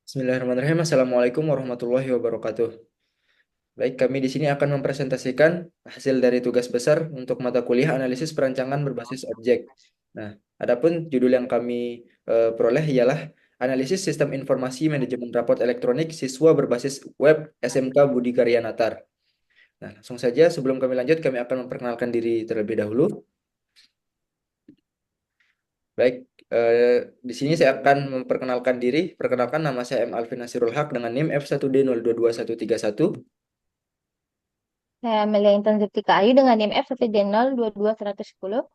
Bismillahirrahmanirrahim. Assalamualaikum warahmatullahi wabarakatuh. Baik, kami di sini akan mempresentasikan hasil dari tugas besar untuk mata kuliah analisis perancangan berbasis objek. Nah, adapun judul yang kami peroleh ialah analisis sistem informasi manajemen raport elektronik siswa berbasis web SMK Budi Karya Natar. Nah, langsung saja sebelum kami lanjut, kami akan memperkenalkan diri terlebih dahulu. Baik, di sini saya akan memperkenalkan diri. Perkenalkan, nama saya M. Alvin Nasirul Haq dengan NIM F1D022131. Saya Amelia Intan Zeptika Ayu dengan NIM F1D022110.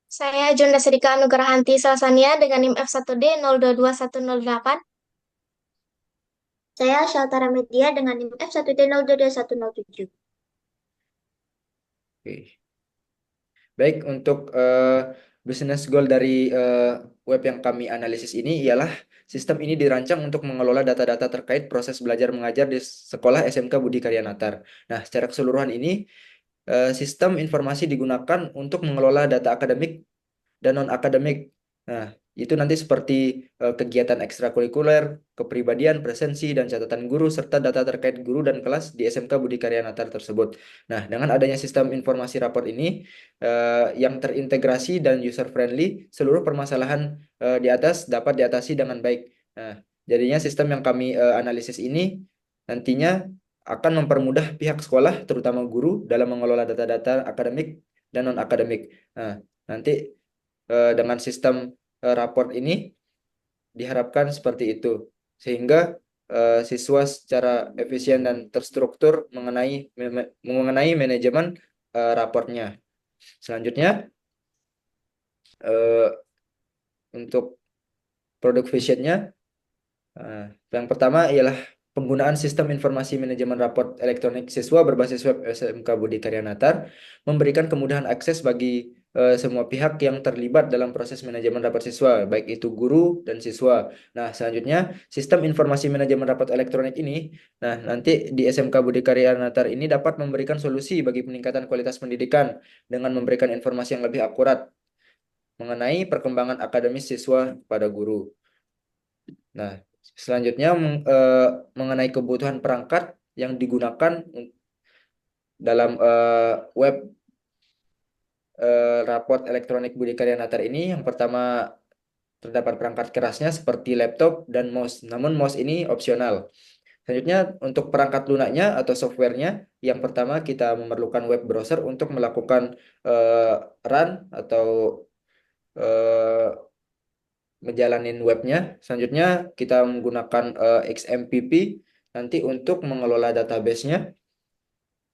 Saya Jonda Sedika Anugrahanti Salsania dengan NIM F1D022108. Saya Shaltara Media dengan NIM F1D022107. Oke. Baik, untuk business goal dari web yang kami analisis ini ialah sistem ini dirancang untuk mengelola data-data terkait proses belajar mengajar di sekolah SMK Budi Karya Natar. Nah, secara keseluruhan ini sistem informasi digunakan untuk mengelola data akademik dan non-akademik. Nah, itu nanti seperti kegiatan ekstrakurikuler, kepribadian, presensi, dan catatan guru, serta data terkait guru dan kelas di SMK Budi Karya Natar tersebut. Nah, dengan adanya sistem informasi raport ini yang terintegrasi dan user-friendly, seluruh permasalahan di atas dapat diatasi dengan baik. Nah, jadinya sistem yang kami analisis ini nantinya akan mempermudah pihak sekolah, terutama guru, dalam mengelola data-data akademik dan non-akademik. Nah, nanti dengan sistem raport ini diharapkan seperti itu sehingga siswa secara efisien dan terstruktur mengenai manajemen raportnya. Selanjutnya eh, untuk produk visionnya, yang pertama ialah penggunaan sistem informasi manajemen raport elektronik siswa berbasis web SMK Budi Karya Natar memberikan kemudahan akses bagi semua pihak yang terlibat dalam proses manajemen raport siswa, baik itu guru dan siswa. Nah, selanjutnya sistem informasi manajemen raport elektronik ini, nah nanti di SMK Budi Karya Natar ini dapat memberikan solusi bagi peningkatan kualitas pendidikan dengan memberikan informasi yang lebih akurat mengenai perkembangan akademis siswa pada guru. Nah, selanjutnya mengenai kebutuhan perangkat yang digunakan dalam web raport elektronik Budi Karya Natar ini, yang pertama terdapat perangkat kerasnya seperti laptop dan mouse, namun mouse ini opsional. Selanjutnya untuk perangkat lunaknya atau softwarenya, yang pertama kita memerlukan web browser untuk melakukan eh, run atau eh, ngejalanin webnya. Selanjutnya kita menggunakan XMPP nanti untuk mengelola database-nya.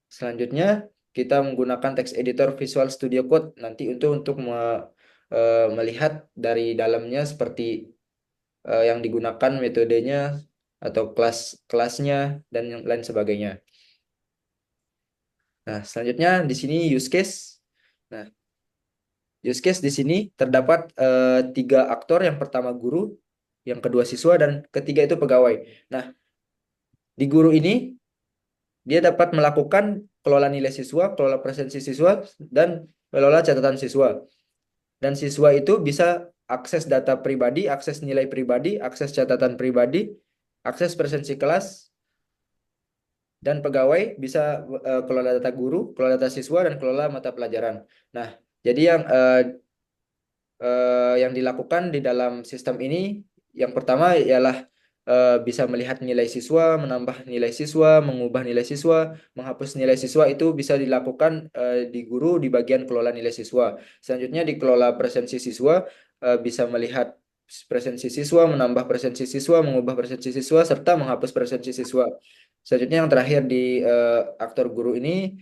Selanjutnya kita menggunakan text editor Visual Studio Code nanti untuk melihat dari dalamnya seperti yang digunakan metodenya atau kelasnya dan yang lain sebagainya. Nah, selanjutnya di sini use case. Nah, use case di sini terdapat tiga aktor. Yang pertama guru, yang kedua siswa, dan ketiga itu pegawai. Nah, di guru ini dia dapat melakukan kelola nilai siswa, kelola presensi siswa, dan kelola catatan siswa. Dan siswa itu bisa akses data pribadi, akses nilai pribadi, akses catatan pribadi, akses presensi kelas, dan pegawai bisa kelola data guru, kelola data siswa, dan kelola mata pelajaran. Nah, jadi yang dilakukan di dalam sistem ini yang pertama ialah bisa melihat nilai siswa, menambah nilai siswa, mengubah nilai siswa, menghapus nilai siswa itu bisa dilakukan di guru di bagian kelola nilai siswa. Selanjutnya di kelola presensi siswa bisa melihat presensi siswa, menambah presensi siswa, mengubah presensi siswa, serta menghapus presensi siswa. Selanjutnya yang terakhir di aktor guru ini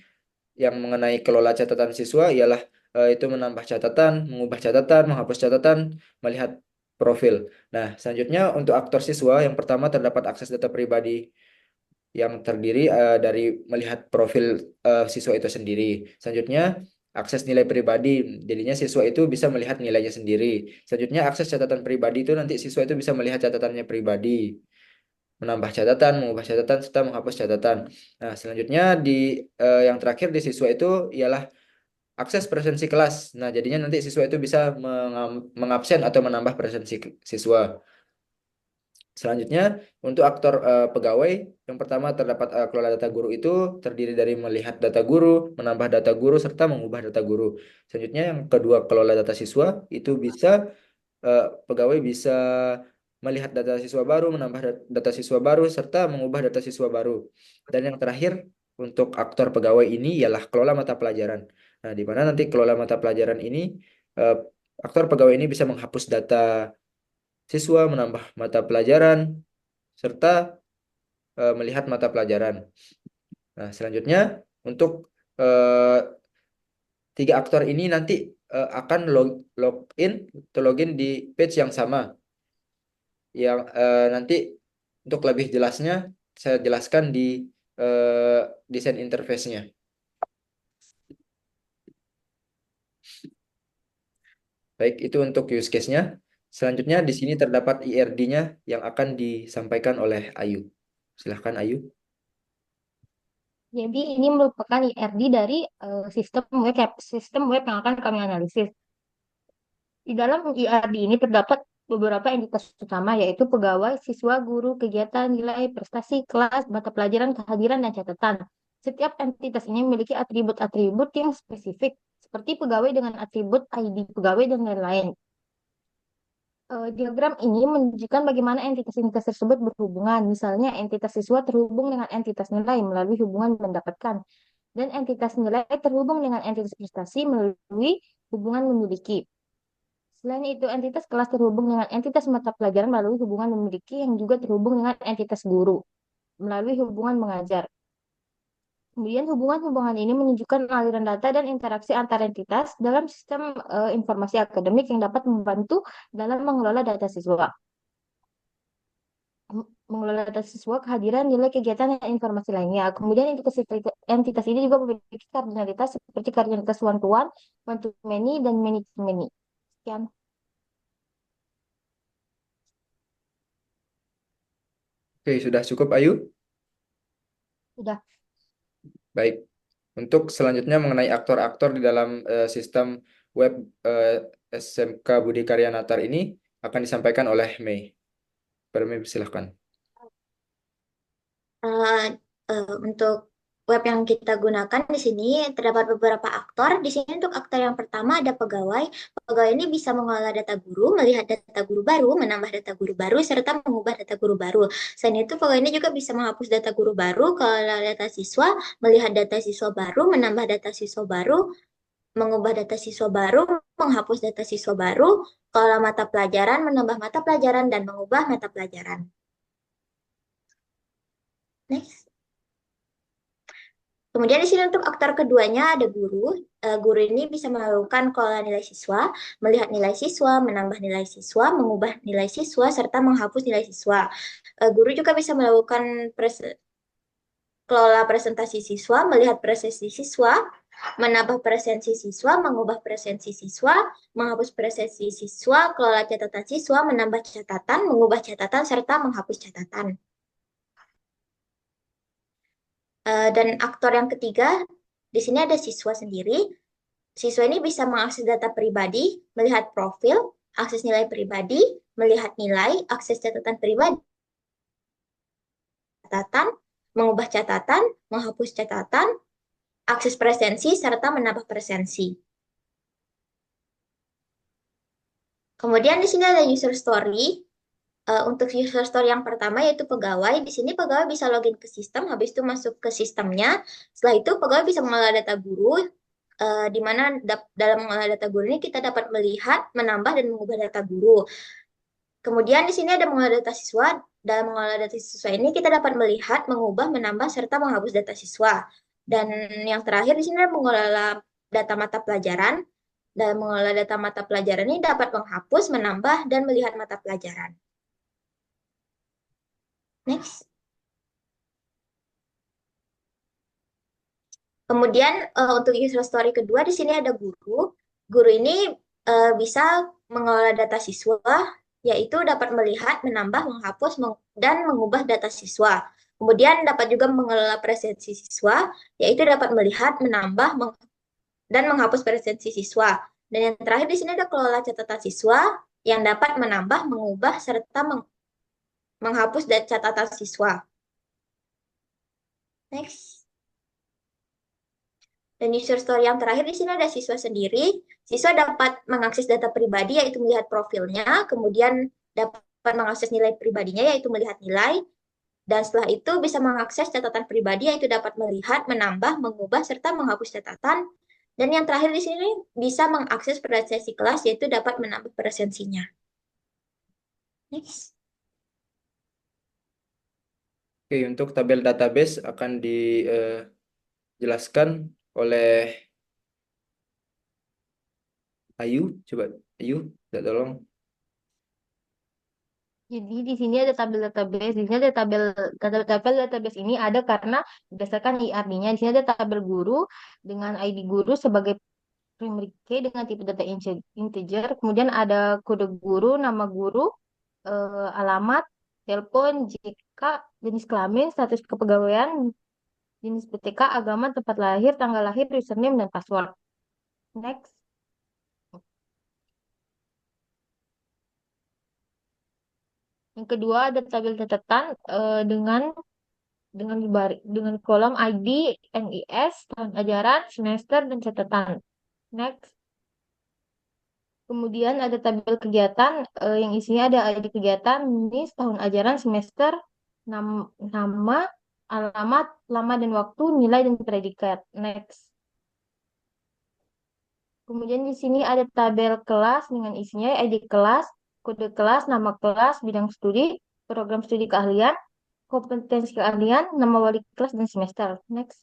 yang mengenai kelola catatan siswa ialah itu menambah catatan, mengubah catatan, menghapus catatan, melihat profil. Nah, selanjutnya untuk aktor siswa yang pertama terdapat akses data pribadi yang terdiri dari melihat profil siswa itu sendiri. Selanjutnya akses nilai pribadi, jadinya siswa itu bisa melihat nilainya sendiri. Selanjutnya akses catatan pribadi itu nanti siswa itu bisa melihat catatannya pribadi, menambah catatan, mengubah catatan, serta menghapus catatan. Nah, selanjutnya di yang terakhir di siswa itu ialah akses presensi kelas. Nah, jadinya nanti siswa itu bisa mengabsen atau menambah presensi siswa. Selanjutnya, untuk aktor pegawai, yang pertama terdapat kelola data guru itu terdiri dari melihat data guru, menambah data guru, serta mengubah data guru. Selanjutnya, yang kedua, kelola data siswa, itu bisa pegawai bisa melihat data siswa baru, menambah data siswa baru, serta mengubah data siswa baru. Dan yang terakhir, untuk aktor pegawai ini ialah kelola mata pelajaran. Nah, di mana nanti kelola mata pelajaran ini, eh, aktor pegawai ini bisa menghapus data siswa, menambah mata pelajaran, serta melihat mata pelajaran. Nah, selanjutnya untuk eh, tiga aktor ini nanti akan login atau login di page yang sama. Yang nanti untuk lebih jelasnya saya jelaskan di desain interface-nya. Baik, itu untuk use case-nya. Selanjutnya di sini terdapat IRD-nya yang akan disampaikan oleh Ayu. Silahkan Ayu. Jadi ini merupakan IRD dari sistem web yang akan kami analisis. Di dalam IRD ini terdapat beberapa entitas utama yaitu pegawai, siswa, guru, kegiatan, nilai, prestasi, kelas, mata pelajaran, kehadiran, dan catatan. Setiap entitas ini memiliki atribut-atribut yang spesifik, seperti pegawai dengan atribut ID pegawai dan lain-lain. Diagram ini menunjukkan bagaimana entitas-entitas tersebut berhubungan. Misalnya, entitas siswa terhubung dengan entitas nilai melalui hubungan mendapatkan, dan entitas nilai terhubung dengan entitas prestasi melalui hubungan memiliki. Selain itu, entitas kelas terhubung dengan entitas mata pelajaran melalui hubungan memiliki yang juga terhubung dengan entitas guru melalui hubungan mengajar. Kemudian hubungan-hubungan ini menunjukkan aliran data dan interaksi antar entitas dalam sistem informasi akademik yang dapat membantu dalam mengelola data siswa. Mengelola data siswa, kehadiran, nilai kegiatan, dan informasi lainnya. Kemudian entitas ini juga memiliki kardinalitas seperti kardinalitas one-to-one, one-to-many, dan many-to-many. Sekian. Oke, sudah cukup Ayu? Sudah. Baik. Untuk selanjutnya mengenai aktor-aktor di dalam sistem web SMK Budi Karya Natar ini akan disampaikan oleh Mei. Mei, silahkan. Eh, untuk web yang kita gunakan di sini terdapat beberapa aktor. Di sini untuk aktor yang pertama ada pegawai. Pegawai ini bisa mengolah data guru, melihat data guru baru, menambah data guru baru, serta mengubah data guru baru. Selain itu, pegawai ini juga bisa menghapus data guru baru, mengolah data siswa, melihat data siswa baru, menambah data siswa baru, mengubah data siswa baru, menghapus data siswa baru, mengolah mata pelajaran, menambah mata pelajaran, dan mengubah mata pelajaran. Next. Kemudian di sini untuk aktor keduanya ada guru. Guru ini bisa melakukan kelola nilai siswa, melihat nilai siswa, menambah nilai siswa, mengubah nilai siswa, serta menghapus nilai siswa. Guru juga bisa melakukan kelola presentasi siswa, melihat presentasi siswa, menambah presensi siswa, mengubah presensi siswa, menghapus presensi siswa, kelola catatan siswa, menambah catatan, mengubah catatan, serta menghapus catatan. Dan aktor yang ketiga, di sini ada siswa sendiri. Siswa ini bisa mengakses data pribadi, melihat profil, akses nilai pribadi, melihat nilai, akses catatan pribadi, catatan, mengubah catatan, menghapus catatan, akses presensi, serta menambah presensi. Kemudian di sini ada user story. Untuk user story yang pertama yaitu pegawai. Di sini pegawai bisa login ke sistem, habis itu masuk ke sistemnya. Setelah itu pegawai bisa mengolah data guru, di mana dalam mengolah data guru ini kita dapat melihat, menambah, dan mengubah data guru. Kemudian di sini ada mengolah data siswa. Dalam mengolah data siswa ini kita dapat melihat, mengubah, menambah, serta menghapus data siswa. Dan yang terakhir di sini ada mengolah data mata pelajaran. Dalam mengolah data mata pelajaran ini dapat menghapus, menambah, dan melihat mata pelajaran. Next. Kemudian untuk user story kedua di sini ada guru. Guru ini bisa mengelola data siswa, yaitu dapat melihat, menambah, menghapus, dan mengubah data siswa. Kemudian dapat juga mengelola presensi siswa, yaitu dapat melihat, menambah, dan menghapus presensi siswa. Dan yang terakhir di sini ada kelola catatan siswa yang dapat menambah, mengubah, serta menghapus catatan siswa. Next. Dan user story yang terakhir di sini ada siswa sendiri. Siswa dapat mengakses data pribadi yaitu melihat profilnya, kemudian dapat mengakses nilai pribadinya yaitu melihat nilai, dan setelah itu bisa mengakses catatan pribadi yaitu dapat melihat, menambah, mengubah, serta menghapus catatan. Dan yang terakhir di sini bisa mengakses presensi kelas yaitu dapat menambah presensinya. Next. Oke, untuk tabel database akan dijelaskan oleh Ayu. Coba Ayu, minta tolong. Jadi di sini ada tabel database, di sini ada tabel database ini ada karena berdasarkan IRD-nya. Di sini ada tabel guru dengan ID guru sebagai primary key dengan tipe data integer. Kemudian ada kode guru, nama guru, alamat, telepon, JK, jenis kelamin, status kepegawaian, jenis PTK, agama, tempat lahir, tanggal lahir, username, dan password. Next. Yang kedua ada tabel catatan dengan kolom ID, NIS, tahun ajaran, semester, dan catatan. Next. Kemudian ada tabel kegiatan yang isinya ada ID kegiatan, NIS, tahun ajaran, semester, nama, alamat, lama dan waktu, nilai dan predikat. Next. Kemudian di sini ada tabel kelas dengan isinya ID kelas, kode kelas, nama kelas, bidang studi, program studi keahlian, kompetensi keahlian, nama wali kelas dan semester. Next.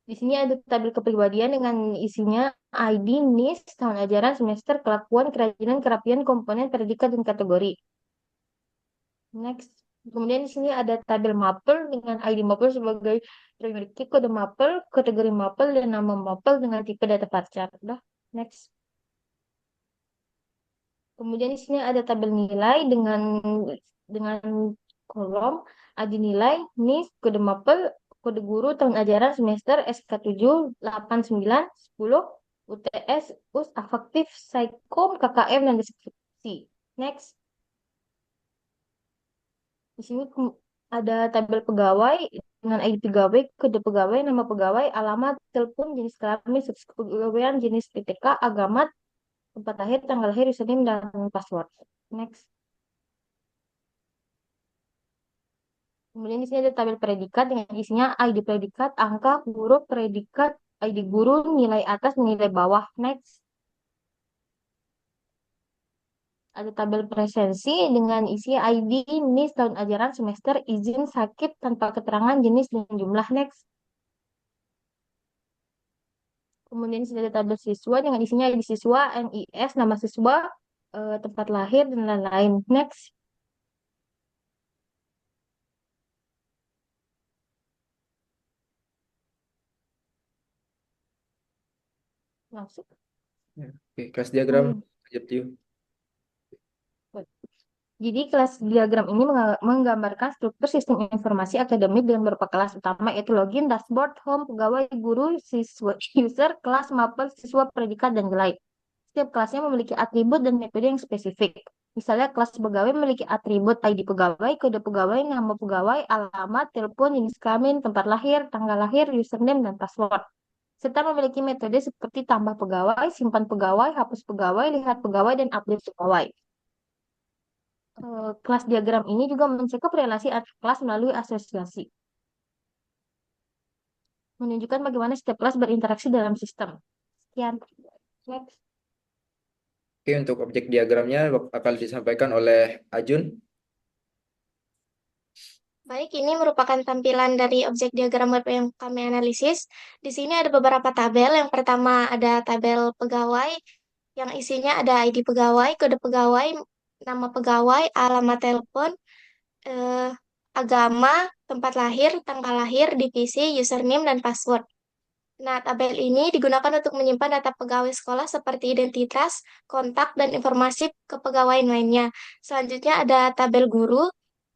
Di sini ada tabel kepribadian dengan isinya ID, NIS, tahun ajaran, semester, kelakuan, kerajinan, kerapian, komponen, predikat, dan kategori. Next. Kemudian di sini ada tabel mapel dengan ID mapel sebagai primary key, kode mapel, kategori mapel, dan nama mapel dengan tipe data varchar. Udah. Next. Kemudian di sini ada tabel nilai dengan kolom ID nilai, NIS, kode mapel, kode guru, tahun ajaran, semester, SK7, 8, 9, 10, UTS, US, afektif, Psikom, KKM, dan deskripsi. Next. Di sini ada tabel pegawai dengan ID pegawai, kode pegawai, nama pegawai, alamat, telepon, jenis kelamin, status kepegawaian, jenis PTK, agama, tempat lahir, tanggal lahir, username, dan password. Next. Kemudian di sini ada tabel predikat dengan isinya ID predikat, angka, huruf, predikat, ID guru, nilai atas, nilai bawah. Next. Ada tabel presensi dengan isi ID, NIS, tahun ajaran, semester, izin, sakit, tanpa keterangan, jenis, dan jumlah. Next. Kemudian di sini ada tabel siswa dengan isinya ID siswa, NIS, nama siswa, tempat lahir, dan lain-lain. Next. Masuk. Oke, kelas diagram. Lanjut, Yu. Jadi kelas diagram ini menggambarkan struktur sistem informasi akademik dengan beberapa kelas utama yaitu login, dashboard, home, pegawai, guru, siswa, user, kelas, mapel, siswa, predikat, dan nilai. Setiap kelasnya memiliki atribut dan metode yang spesifik. Misalnya kelas pegawai memiliki atribut ID pegawai, kode pegawai, nama pegawai, alamat, telepon, jenis kelamin, tempat lahir, tanggal lahir, username, dan password. Serta memiliki metode seperti tambah pegawai, simpan pegawai, hapus pegawai, lihat pegawai, dan update pegawai. Kelas diagram ini juga mencakup relasi antar kelas melalui asosiasi. Menunjukkan bagaimana setiap kelas berinteraksi dalam sistem. Sekian. Next. Oke, untuk objek diagramnya akan disampaikan oleh Ajun. Baik, ini merupakan tampilan dari objek diagram web yang kami analisis. Di sini ada beberapa tabel. Yang pertama ada tabel pegawai, yang isinya ada ID pegawai, kode pegawai, nama pegawai, alamat telepon, eh, agama, tempat lahir, tanggal lahir, divisi, username, dan password. Nah, tabel ini digunakan untuk menyimpan data pegawai sekolah seperti identitas, kontak, dan informasi kepegawaian lainnya. Selanjutnya ada tabel guru,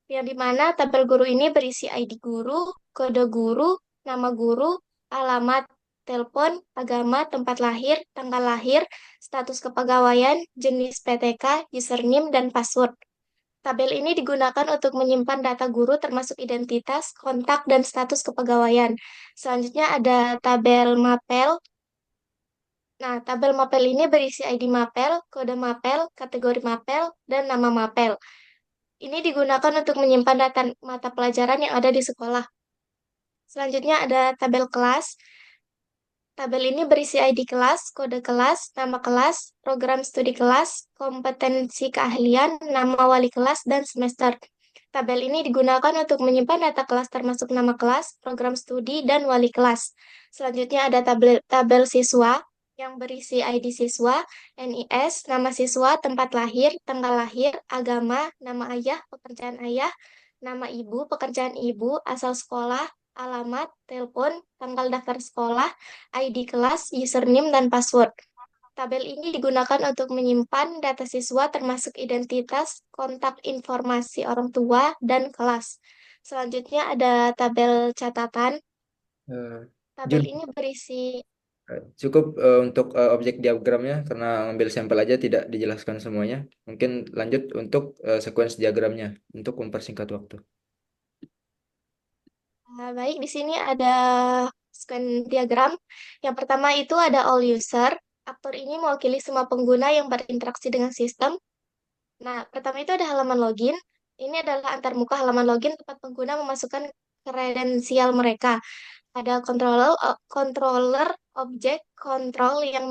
yang dimana tabel guru ini berisi ID guru, kode guru, nama guru, alamat, telepon, agama, tempat lahir, tanggal lahir, status kepegawaian, jenis PTK, username, dan password. Tabel ini digunakan untuk menyimpan data guru termasuk identitas, kontak, dan status kepegawaian. Selanjutnya ada tabel mapel. Nah, tabel mapel ini berisi ID mapel, kode mapel, kategori mapel, dan nama mapel. Ini digunakan untuk menyimpan data mata pelajaran yang ada di sekolah. Selanjutnya ada tabel kelas. Tabel ini berisi ID kelas, kode kelas, nama kelas, program studi kelas, kompetensi keahlian, nama wali kelas, dan semester. Tabel ini digunakan untuk menyimpan data kelas termasuk nama kelas, program studi, dan wali kelas. Selanjutnya ada tabel siswa yang berisi ID siswa, NIS, nama siswa, tempat lahir, tanggal lahir, agama, nama ayah, nama ibu, pekerjaan ibu, asal sekolah, alamat, telepon, tanggal daftar sekolah, ID kelas, username, dan password. Tabel ini digunakan untuk menyimpan data siswa termasuk identitas, kontak informasi orang tua, dan kelas. Selanjutnya ada tabel catatan. Eh, Tabel Jun, ini berisi. cukup untuk objek diagramnya karena ngambil sampel aja tidak dijelaskan semuanya. Mungkin lanjut untuk sequence diagramnya untuk mempersingkat waktu. Baik, di sini ada scan diagram. Yang pertama itu ada all user. Aktor ini mewakili semua pengguna yang berinteraksi dengan sistem. Nah, pertama itu ada halaman login. Ini adalah antarmuka halaman login tempat pengguna memasukkan kredensial mereka. Ada controller objek kontrol yang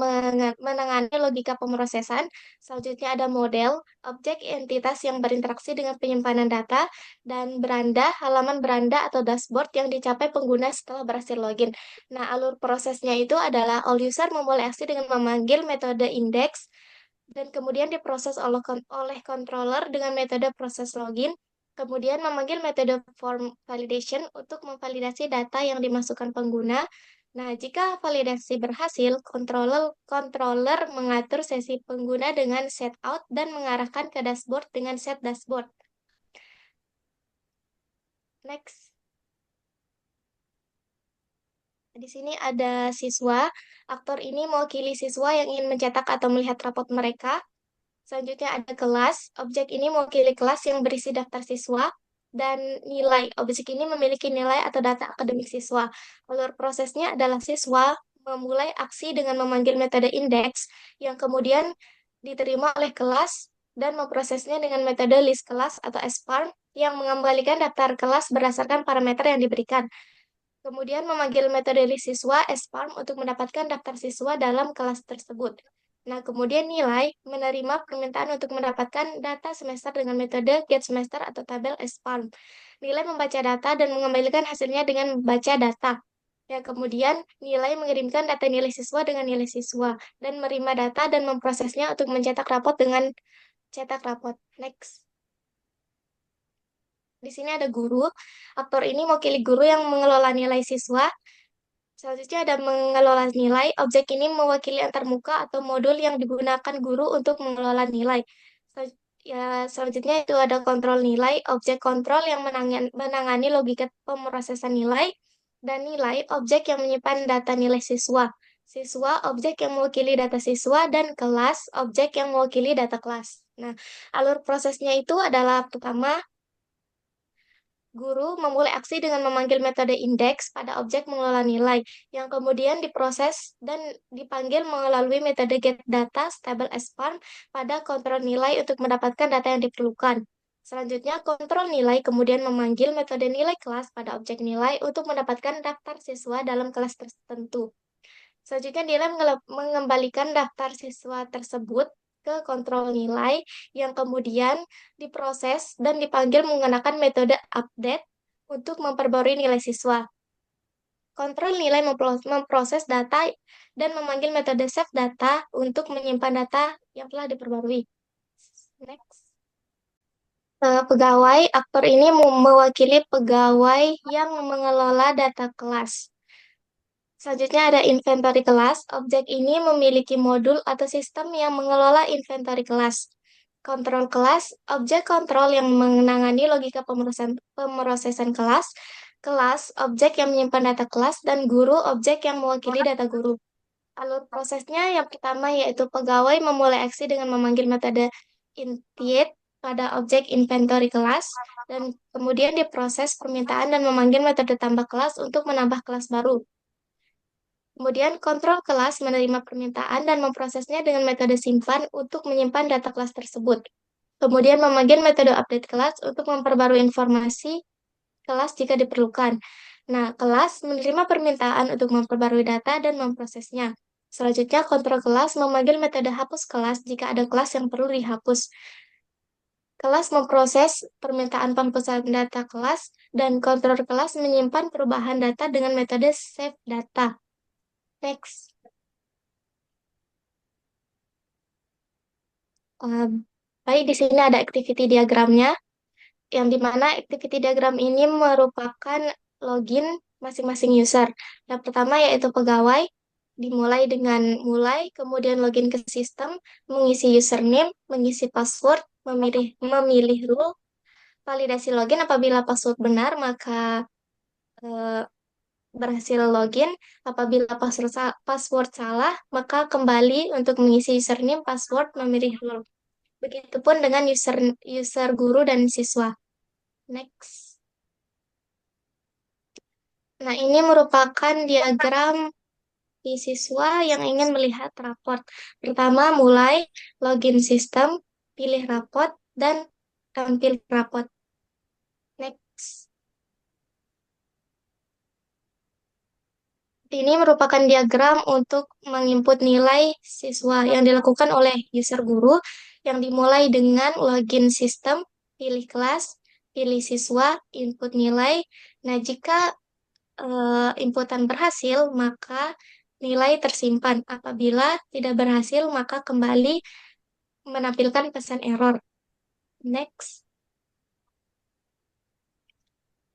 menangani logika pemrosesan. Selanjutnya ada model, objek entitas yang berinteraksi dengan penyimpanan data, dan beranda, halaman beranda atau dashboard yang dicapai pengguna setelah berhasil login. Nah, alur prosesnya itu adalah all user memulai aksi dengan memanggil metode index, dan kemudian diproses oleh controller dengan metode proses login, kemudian memanggil metode form validation untuk memvalidasi data yang dimasukkan pengguna. Nah, jika validasi berhasil, controller mengatur sesi pengguna dengan set out dan mengarahkan ke dashboard dengan set dashboard. Next. Di sini ada siswa. Aktor ini mewakili siswa yang ingin mencetak atau melihat rapot mereka. Selanjutnya ada kelas. Objek ini mewakili kelas yang berisi daftar siswa dan nilai. Objek ini memiliki nilai atau data akademik siswa. Alur prosesnya adalah siswa memulai aksi dengan memanggil metode index yang kemudian diterima oleh kelas dan memprosesnya dengan metode list kelas atau sparm yang mengembalikan daftar kelas berdasarkan parameter yang diberikan. Kemudian memanggil metode list siswa sparm untuk mendapatkan daftar siswa dalam kelas tersebut. Nah, kemudian nilai menerima permintaan untuk mendapatkan data semester dengan metode get semester atau tabel sparm. Nilai membaca data dan mengembalikan hasilnya dengan baca data. Ya, kemudian nilai mengirimkan data nilai siswa dengan nilai siswa dan menerima data dan memprosesnya untuk mencetak rapot dengan cetak rapot. Next. Di sini ada guru. Aktor ini mewakili guru yang mengelola nilai siswa. Selanjutnya ada mengelola nilai. Objek ini mewakili antarmuka atau modul yang digunakan guru untuk mengelola nilai. Selanjutnya itu ada kontrol nilai. Objek kontrol yang menangani logika pemrosesan nilai. Dan nilai, objek yang menyimpan data nilai siswa. Siswa, objek yang mewakili data siswa. Dan kelas, objek yang mewakili data kelas. Nah, alur prosesnya itu adalah pertama, guru memulai aksi dengan memanggil metode indeks pada objek mengelola nilai, yang kemudian diproses dan dipanggil melalui metode getData stable sparm pada kontrol nilai untuk mendapatkan data yang diperlukan. Selanjutnya, kontrol nilai kemudian memanggil metode nilai kelas pada objek nilai untuk mendapatkan daftar siswa dalam kelas tertentu. Selanjutnya, nilai mengembalikan daftar siswa tersebut ke kontrol nilai yang kemudian diproses dan dipanggil menggunakan metode update untuk memperbarui nilai siswa. Kontrol nilai memproses data dan memanggil metode save data untuk menyimpan data yang telah diperbarui. Next. Pegawai, aktor ini mewakili pegawai yang mengelola data kelas. Selanjutnya ada inventory kelas. Objek ini memiliki modul atau sistem yang mengelola inventory kelas. Kontrol kelas, objek kontrol yang menangani logika pemrosesan kelas. Kelas, objek yang menyimpan data kelas. Dan guru, objek yang mewakili data guru. Alur prosesnya yang pertama yaitu pegawai memulai aksi dengan memanggil metode initiate. pada objek inventory kelas, dan kemudian diproses permintaan dan memanggil metode tambah kelas untuk menambah kelas baru. Kemudian kontrol kelas menerima permintaan dan memprosesnya dengan metode simpan untuk menyimpan data kelas tersebut. Kemudian memanggil metode update kelas untuk memperbarui informasi kelas jika diperlukan. Nah, kelas menerima permintaan untuk memperbarui data dan memprosesnya. Selanjutnya, kontrol kelas memanggil metode hapus kelas jika ada kelas yang perlu dihapus. Kelas memproses permintaan penghapusan data kelas dan kontrol kelas menyimpan perubahan data dengan metode save data. Next. Baik, di sini ada activity diagramnya, yang dimana activity diagram ini merupakan login masing-masing user. Yang pertama yaitu pegawai, dimulai dengan mulai, kemudian login ke sistem, mengisi username, mengisi password, memilih rule, validasi login apabila password benar, maka eh, berhasil login. Apabila password salah, maka kembali untuk mengisi username, password, memilih rule. Begitupun dengan user guru dan siswa. Next. Nah, ini merupakan diagram di siswa yang ingin melihat raport. Pertama, mulai login sistem, pilih raport, dan tampil raport. Next. Ini merupakan diagram untuk menginput nilai siswa yang dilakukan oleh user guru yang dimulai dengan login sistem, pilih kelas, pilih siswa, input nilai. Nah, jika inputan berhasil, maka nilai tersimpan. Apabila tidak berhasil, maka kembali menampilkan pesan error. Next.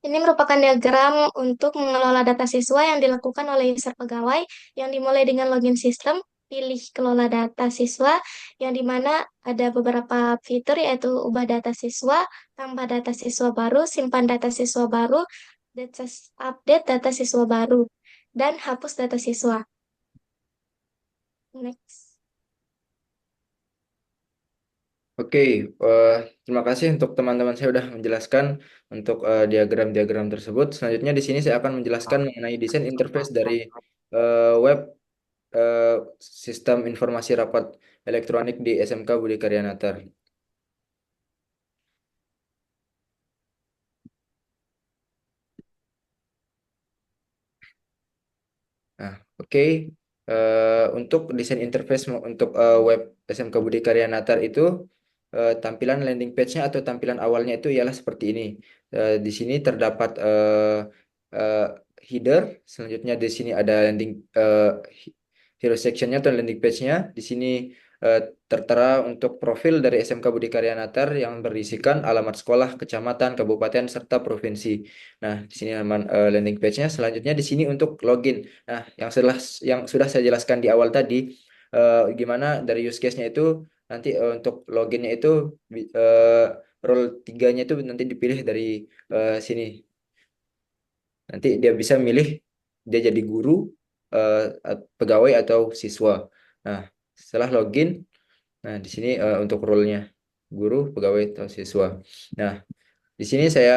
Ini merupakan diagram untuk mengelola data siswa yang dilakukan oleh user pegawai yang dimulai dengan login sistem, pilih kelola data siswa, yang dimana ada beberapa fitur yaitu ubah data siswa, tambah data siswa baru, simpan data siswa baru, update data siswa baru, dan hapus data siswa. Next. Oke, terima kasih untuk teman-teman saya sudah menjelaskan untuk diagram-diagram tersebut. Selanjutnya di sini saya akan menjelaskan mengenai desain interface dari web eh, sistem informasi rapat elektronik di SMK Budi Karya Natar. Nah, oke. Untuk desain interface untuk web SMK Budi Karya Natar itu tampilan landing page-nya atau tampilan awalnya itu ialah seperti ini. Di sini terdapat eh, header, selanjutnya di sini ada hero section-nya atau landing page-nya. Di sini eh, tertera untuk profil dari SMK Budi Karya Natar yang berisikan alamat sekolah, kecamatan, kabupaten, serta provinsi. Nah, di sini landing page-nya. Selanjutnya di sini untuk login. Nah, yang sudah saya jelaskan di awal tadi, gimana dari use case-nya itu nanti untuk loginnya itu role 3-nya itu nanti dipilih dari sini. Nanti dia bisa milih dia jadi guru, eh, pegawai atau siswa. Nah, setelah login, nah di sini untuk role-nya guru, pegawai atau siswa. Nah, di sini saya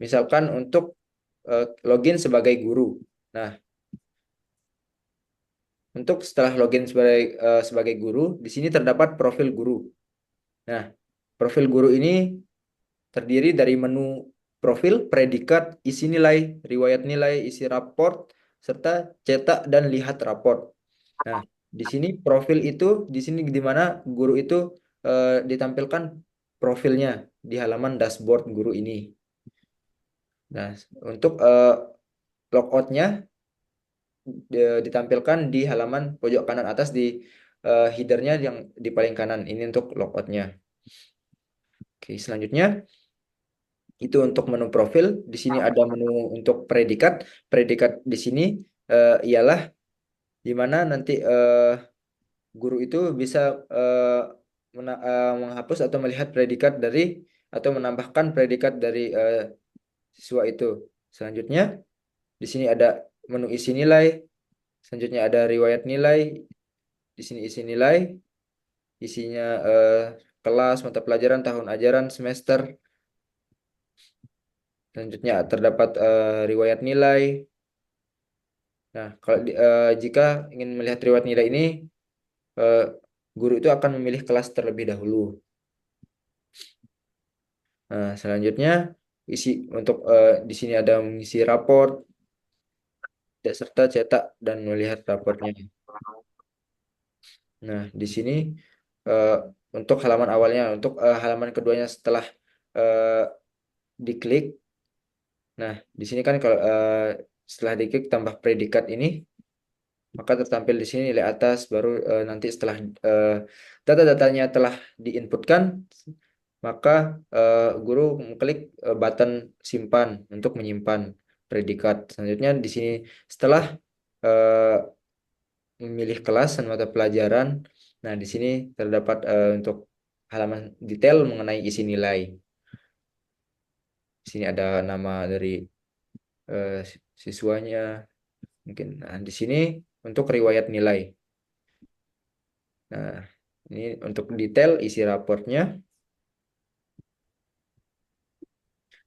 misalkan untuk login sebagai guru. Nah, untuk setelah login sebagai guru, di sini terdapat profil guru. Nah, profil guru ini terdiri dari menu profil, predikat, isi nilai, riwayat nilai, isi raport, serta cetak dan lihat raport. Nah, di sini profil itu di sini di mana guru itu ditampilkan profilnya di halaman dashboard guru ini. Nah, untuk logoutnya ditampilkan di halaman pojok kanan atas di headernya yang di paling kanan. Ini untuk logoutnya. Oke, selanjutnya itu untuk menu profil. Di sini ada menu untuk predikat. Predikat di sini ialah di mana nanti guru itu bisa eh, menghapus atau melihat predikat dari atau menambahkan predikat dari siswa itu. Selanjutnya di sini ada menu isi nilai. Selanjutnya ada riwayat nilai. Di sini isi nilai, isinya kelas, mata pelajaran, tahun ajaran, semester. Selanjutnya terdapat riwayat nilai. Nah, kalau jika ingin melihat riwayat nilai ini, eh, guru itu akan memilih kelas terlebih dahulu. Nah, selanjutnya isi untuk di sini ada mengisi raport, serta cetak dan melihat raportnya. Nah, di sini eh, untuk halaman awalnya, untuk halaman keduanya setelah eh, diklik. Nah, di sini kan kalau setelah diklik tambah predikat ini, maka tertampil di sini nilai atas. Baru nanti setelah eh, data-datanya telah diinputkan, maka guru mengklik button simpan untuk menyimpan predikat. Selanjutnya di sini setelah eh, memilih kelas dan mata pelajaran, nah di sini terdapat untuk halaman detail mengenai isi nilai. Di sini ada nama dari siswanya mungkin. Nah, di sini untuk riwayat nilai. Nah, ini untuk detail isi raportnya.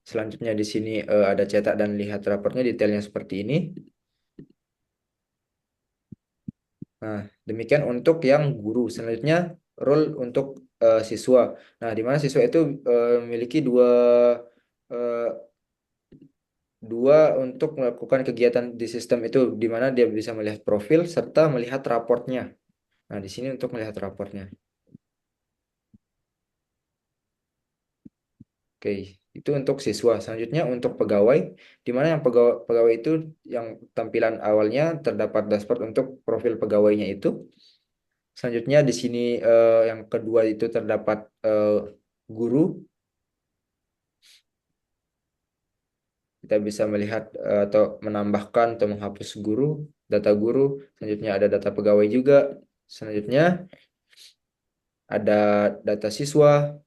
Selanjutnya di sini ada cetak dan lihat raportnya, detailnya seperti ini. Nah, demikian untuk yang guru. Selanjutnya role untuk siswa. Nah, di mana siswa itu memiliki eh, dua untuk melakukan kegiatan di sistem itu, di mana dia bisa melihat profil serta melihat raportnya. Nah, di sini untuk melihat raportnya. Oke, itu untuk siswa. Selanjutnya untuk pegawai, di mana yang pegawai itu yang tampilan awalnya terdapat dashboard untuk profil pegawainya itu. Selanjutnya di sini yang kedua itu terdapat guru. Kita bisa melihat atau menambahkan atau menghapus guru, data guru. Selanjutnya ada data pegawai juga. Selanjutnya ada data siswa.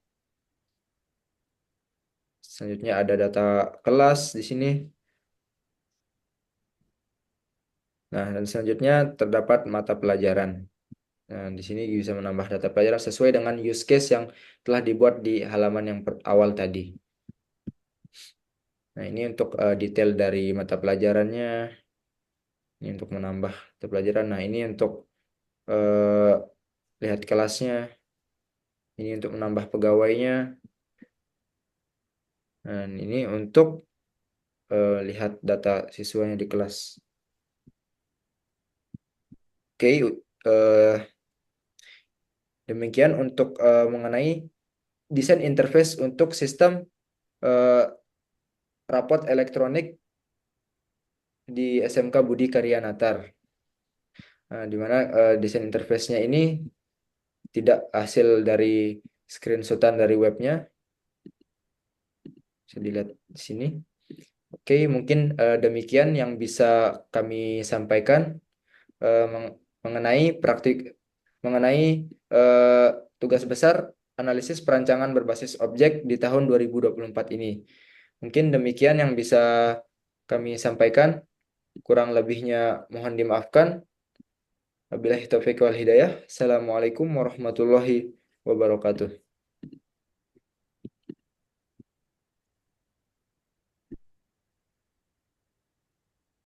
Selanjutnya ada data kelas di sini. Nah, dan selanjutnya terdapat mata pelajaran. Nah, di sini bisa menambah data pelajaran sesuai dengan use case yang telah dibuat di halaman yang awal tadi. Nah, ini untuk detail dari mata pelajarannya. Ini untuk menambah mata pelajaran. Nah, ini untuk eh, lihat kelasnya. Ini untuk menambah pegawainya. Dan ini untuk lihat data siswanya di kelas. Oke, demikian untuk mengenai desain interface untuk sistem eh, rapot elektronik di SMK Budi Karya Natar. Nah, di mana desain interface-nya ini tidak hasil dari screenshotan dari webnya. Bisa dilihat di sini. Oke, mungkin demikian yang bisa kami sampaikan mengenai mengenai eh, tugas besar analisis perancangan berbasis objek di tahun 2024 ini. Mungkin demikian yang bisa kami sampaikan. Kurang lebihnya mohon dimaafkan. Wabillahi taufiq wal hidayah. Assalamualaikum warahmatullahi wabarakatuh.